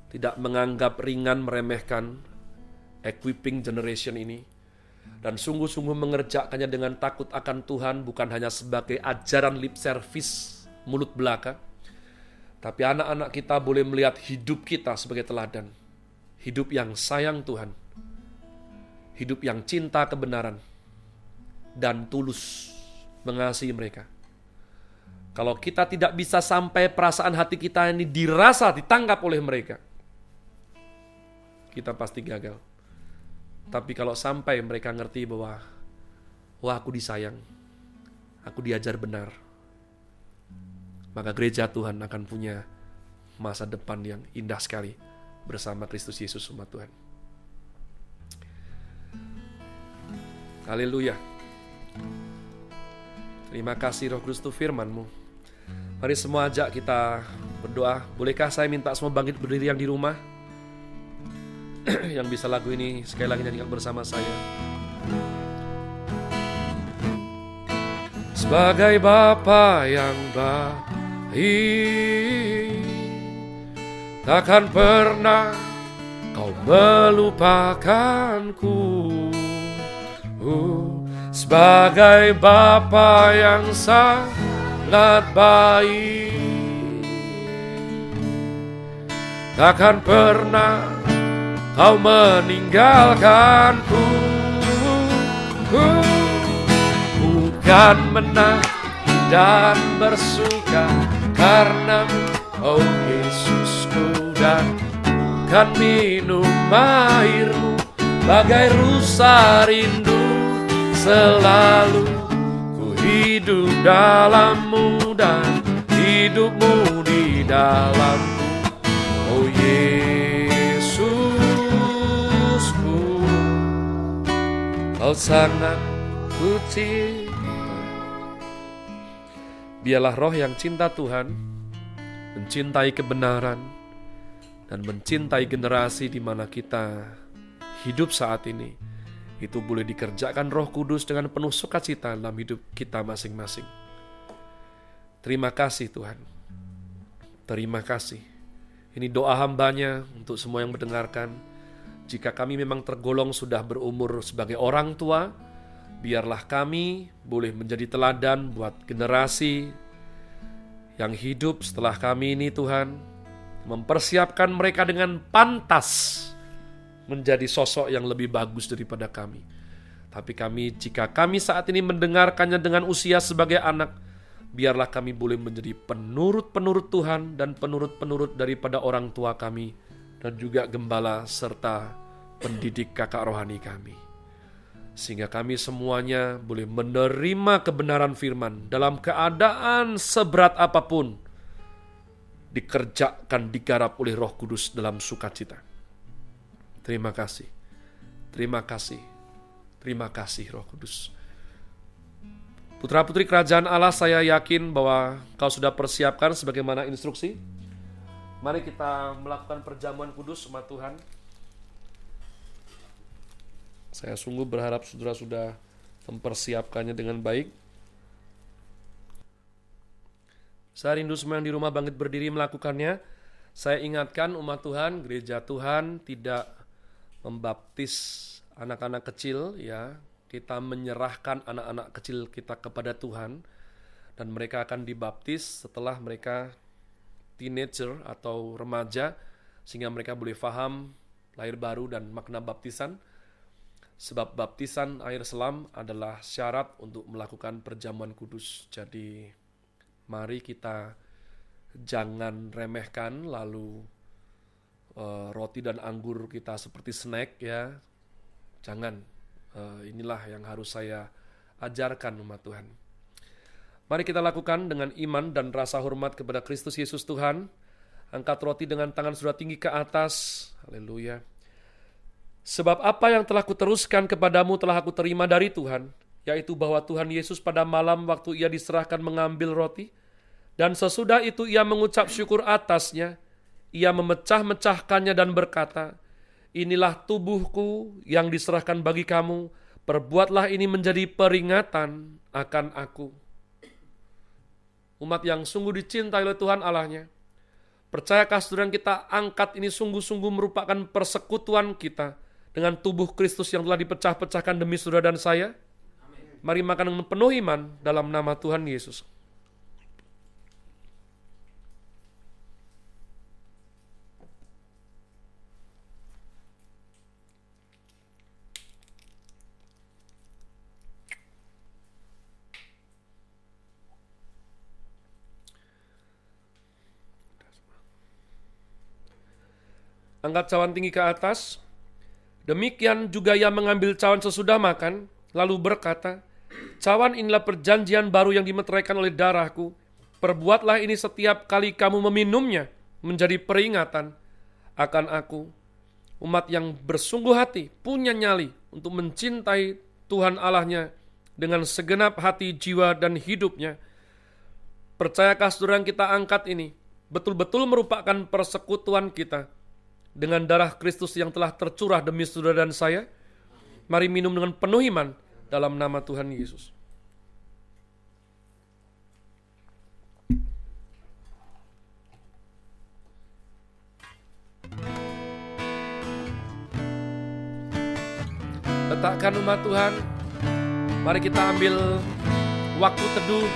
tidak menganggap ringan meremehkan equipping generation ini, dan sungguh-sungguh mengerjakannya dengan takut akan Tuhan, bukan hanya sebagai ajaran lip service mulut belaka, tapi anak-anak kita boleh melihat hidup kita sebagai teladan. Hidup yang sayang Tuhan, hidup yang cinta kebenaran, dan tulus mengasihi mereka. Kalau kita tidak bisa sampai perasaan hati kita ini dirasa, ditangkap oleh mereka, kita pasti gagal. Tapi kalau sampai mereka ngerti bahwa, wah aku disayang, aku diajar benar, maka gereja Tuhan akan punya masa depan yang indah sekali bersama Kristus Yesus umat Tuhan. Haleluya. Terima kasih Roh Kudus untuk firman-Mu. Mari semua ajak kita berdoa. Bolehkah saya minta semua bangkit berdiri yang di rumah? Yang bisa lagu ini sekali lagi nyanyikan bersama saya. Sebagai Bapa yang baik, takkan pernah Kau melupakanku. Sebagai Bapa yang sangat baik, takkan pernah Kau meninggalkanku. Bukan menang dan bersuka karena-Mu, oh Yesusku, dan kan minum air-Mu bagai rusa rindu. Selalu ku hidup dalam-Mu dan hidup-Mu di dalamku. Oh Yesusku, Kau sangat ku cinta. Biarlah roh yang cinta Tuhan, mencintai kebenaran, dan mencintai generasi di mana kita hidup saat ini, itu boleh dikerjakan Roh Kudus dengan penuh sukacita dalam hidup kita masing-masing. Terima kasih Tuhan. Terima kasih. Ini doa hambanya untuk semua yang mendengarkan. Jika kami memang tergolong sudah berumur sebagai orang tua, biarlah kami boleh menjadi teladan buat generasi yang hidup setelah kami ini Tuhan. Mempersiapkan mereka dengan pantas menjadi sosok yang lebih bagus daripada kami. Tapi jika kami saat ini mendengarkannya dengan usia sebagai anak, Biarlah kami boleh menjadi penurut-penurut Tuhan dan penurut-penurut daripada orang tua kami dan juga gembala serta pendidik kakak rohani kami. Sehingga kami semuanya boleh menerima kebenaran firman dalam keadaan seberat apapun, dikerjakan, digarap oleh Roh Kudus dalam sukacita. Terima kasih, terima kasih, terima kasih Roh Kudus. Putra-putri kerajaan Allah, saya yakin bahwa kau sudah persiapkan sebagaimana instruksi. Mari kita melakukan perjamuan kudus umat Tuhan. Saya sungguh berharap saudara sudah mempersiapkannya dengan baik. Saya rindu semua yang di rumah bangkit berdiri melakukannya. Saya ingatkan umat Tuhan, gereja Tuhan tidak membaptis anak-anak kecil, ya. Kita menyerahkan anak-anak kecil kita kepada Tuhan dan mereka akan dibaptis setelah mereka teenager atau remaja, sehingga mereka boleh faham lahir baru dan makna baptisan. Sebab baptisan air selam adalah syarat untuk melakukan perjamuan kudus. Jadi mari kita jangan remehkan lalu roti dan anggur kita seperti snack, ya. Jangan. Inilah yang harus saya ajarkan umat Tuhan. Mari kita lakukan dengan iman dan rasa hormat kepada Kristus Yesus Tuhan. Angkat roti dengan tangan saudara tinggi ke atas. Haleluya. Sebab apa yang telah kuteruskan kepadamu telah aku terima dari Tuhan, yaitu bahwa Tuhan Yesus pada malam waktu ia diserahkan mengambil roti, dan sesudah itu ia mengucap syukur atasnya, ia memecah-mecahkannya dan berkata, inilah tubuhku yang diserahkan bagi kamu, perbuatlah ini menjadi peringatan akan aku. Umat yang sungguh dicintai oleh Tuhan Allahnya, percayakah saudara kita angkat ini sungguh-sungguh merupakan persekutuan kita dengan tubuh Kristus yang telah dipecah-pecahkan demi saudara dan saya? Amin. Mari makan dengan penuh iman dalam nama Tuhan Yesus. Angkat cawan tinggi ke atas. Demikian juga ia mengambil cawan sesudah makan, lalu berkata, cawan inilah perjanjian baru yang dimeteraikan oleh darahku. Perbuatlah ini setiap kali kamu meminumnya, menjadi peringatan akan aku. Umat yang bersungguh hati, punya nyali untuk mencintai Tuhan Allahnya dengan segenap hati, jiwa, dan hidupnya. Percayakah saudara yang kita angkat ini betul-betul merupakan persekutuan kita dengan darah Kristus yang telah tercurah demi saudara dan saya? Mari minum dengan penuh iman dalam nama Tuhan Yesus. Letakkan umat Tuhan. Mari kita ambil waktu teduh.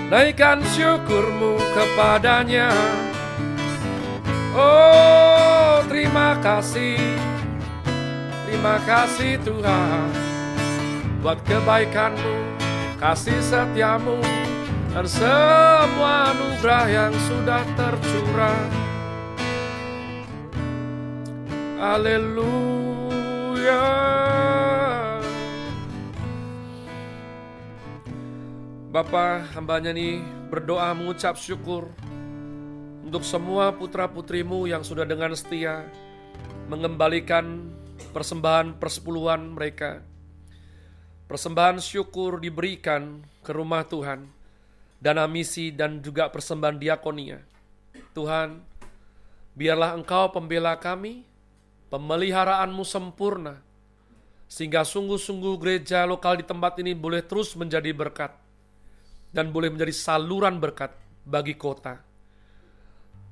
Naikkan syukurmu kepadanya. Oh, terima kasih Tuhan buat kebaikanmu, kasih setiamu, dan semua anugerah yang sudah tercurah. Haleluya. Bapa, hambanya nih berdoa mengucap syukur untuk semua putra-putrimu yang sudah dengan setia mengembalikan persembahan persepuluhan mereka. Persembahan syukur diberikan ke rumah Tuhan, dana misi dan juga persembahan diakonia. Tuhan, biarlah Engkau pembela kami, pemeliharaanmu sempurna, sehingga sungguh-sungguh gereja lokal di tempat ini boleh terus menjadi berkat, dan boleh menjadi saluran berkat bagi kota.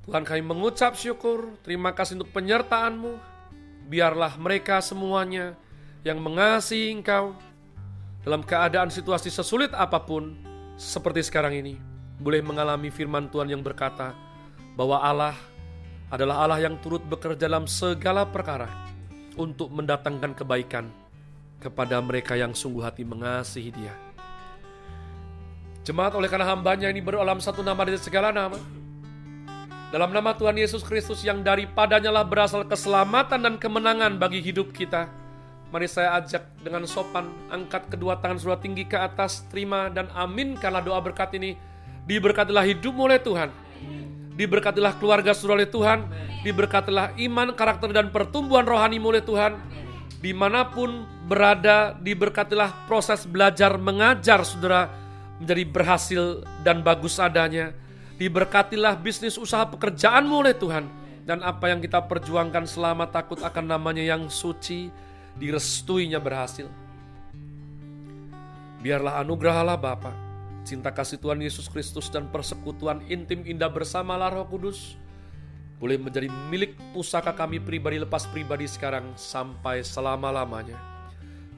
Tuhan, kami mengucap syukur, terima kasih untuk penyertaan-Mu. Biarlah mereka semuanya yang mengasihi Engkau dalam keadaan situasi sesulit apapun seperti sekarang ini, boleh mengalami firman Tuhan yang berkata bahwa Allah adalah Allah yang turut bekerja dalam segala perkara untuk mendatangkan kebaikan kepada mereka yang sungguh hati mengasihi Dia. Jemaat, oleh karena hambanya ini berdoa dalam satu nama dari segala nama, dalam nama Tuhan Yesus Kristus yang daripadanya lah berasal keselamatan dan kemenangan bagi hidup kita. Mari saya ajak dengan sopan, angkat kedua tangan saudara tinggi ke atas, terima dan aminkanlah doa berkat ini. Diberkatilah hidupmu oleh Tuhan, diberkatilah keluarga saudara oleh Tuhan, diberkatilah iman, karakter dan pertumbuhan rohanimu oleh Tuhan. Dimanapun berada, diberkatilah proses belajar mengajar saudara menjadi berhasil dan bagus adanya. Diberkatilah bisnis usaha pekerjaanmu oleh Tuhan, dan apa yang kita perjuangkan selama takut akan namanya yang suci, direstuinya berhasil. Biarlah anugerah Allah Bapa, cinta kasih Tuhan Yesus Kristus dan persekutuan intim indah bersama Roh Kudus boleh menjadi milik pusaka kami pribadi lepas pribadi sekarang sampai selama-lamanya.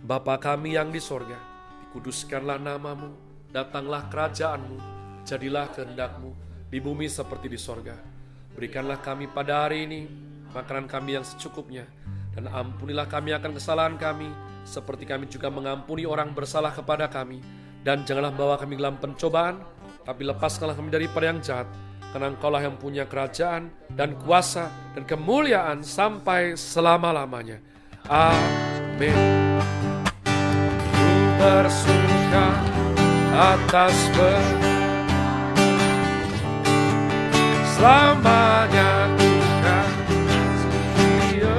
Bapa kami yang di sorga, dikuduskanlah namamu, datanglah kerajaanmu, jadilah kehendak-Mu di bumi seperti di sorga. Berikanlah kami pada hari ini makanan kami yang secukupnya, dan ampunilah kami akan kesalahan kami, seperti kami juga mengampuni orang bersalah kepada kami. Dan janganlah bawa kami dalam pencobaan, tapi lepaskanlah kami daripada yang jahat. Karena Engkaulah yang punya kerajaan dan kuasa dan kemuliaan sampai selama-lamanya. Amin. Ku bersuka atas selamanya ku kasih Dia.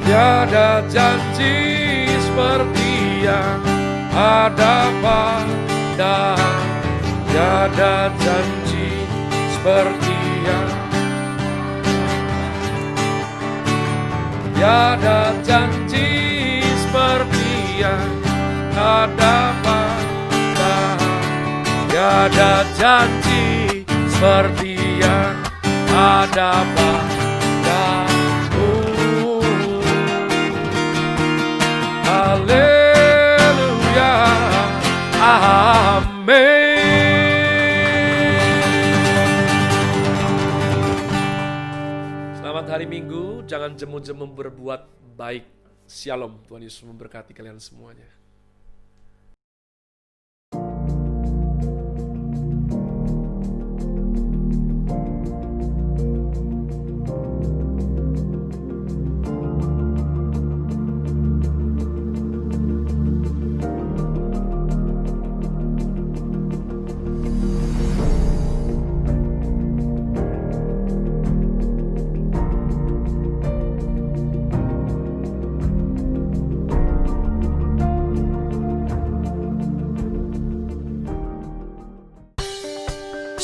Tiada janji seperti yang ada pada, tiada janji seperti yang, tiada janji seperti yang ada pada, tiada janji seperti yang ada pada. Haleluya, amin. Selamat hari Minggu, jangan jemu-jemu berbuat baik. Shalom, Tuhan Yesus memberkati kalian semuanya.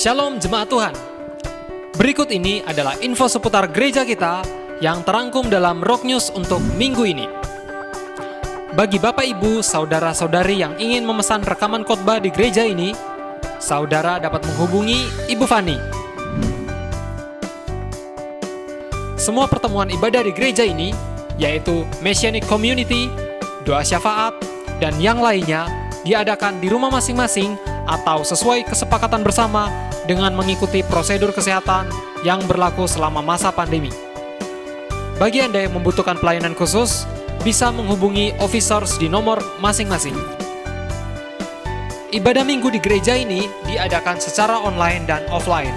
Shalom jemaat Tuhan. Berikut ini adalah info seputar gereja kita yang terangkum dalam Rock News untuk minggu ini. Bagi Bapak Ibu, saudara-saudari yang ingin memesan rekaman khotbah di gereja ini, saudara dapat menghubungi Ibu Fani. Semua pertemuan ibadah di gereja ini, yaitu Messianic Community, doa syafaat, dan yang lainnya diadakan di rumah masing-masing atau sesuai kesepakatan bersama dengan mengikuti prosedur kesehatan yang berlaku selama masa pandemi. Bagi Anda yang membutuhkan pelayanan khusus, bisa menghubungi officers di nomor masing-masing. Ibadah minggu di gereja ini diadakan secara online dan offline.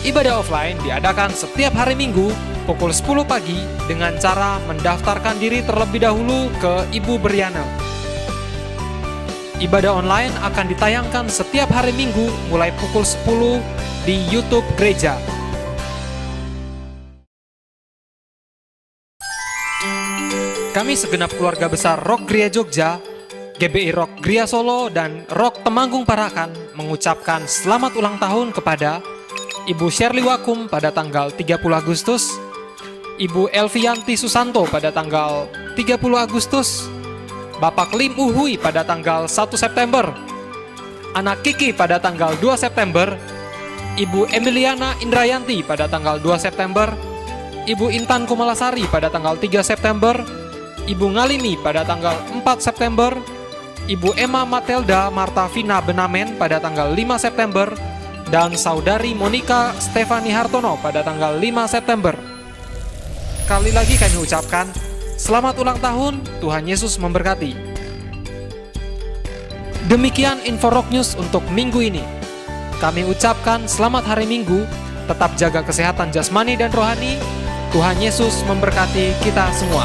Ibadah offline diadakan setiap hari Minggu pukul 10 pagi dengan cara mendaftarkan diri terlebih dahulu ke Ibu Briana. Ibadah online akan ditayangkan setiap hari Minggu mulai pukul 10 di YouTube Gereja. Kami segenap keluarga besar Rock Gria Jogja, GBI Rock Gria Solo, dan Rock Temanggung Parakan mengucapkan selamat ulang tahun kepada Ibu Shirley Wakum pada tanggal 30 Agustus, Ibu Elvianti Susanto pada tanggal 30 Agustus, Bapak Lim Uhui pada tanggal 1 September, Anak Kiki pada tanggal 2 September, Ibu Emiliana Indrayanti pada tanggal 2 September, Ibu Intan Kumalasari pada tanggal 3 September, Ibu Ngalini pada tanggal 4 September, Ibu Emma Matelda Marta Vina Benamen pada tanggal 5 September, dan saudari Monica Stefani Hartono pada tanggal 5 September. Sekali lagi kami ucapkan, selamat ulang tahun, Tuhan Yesus memberkati. Demikian info Rock News untuk minggu ini. Kami ucapkan selamat hari Minggu, tetap jaga kesehatan jasmani dan rohani. Tuhan Yesus memberkati kita semua.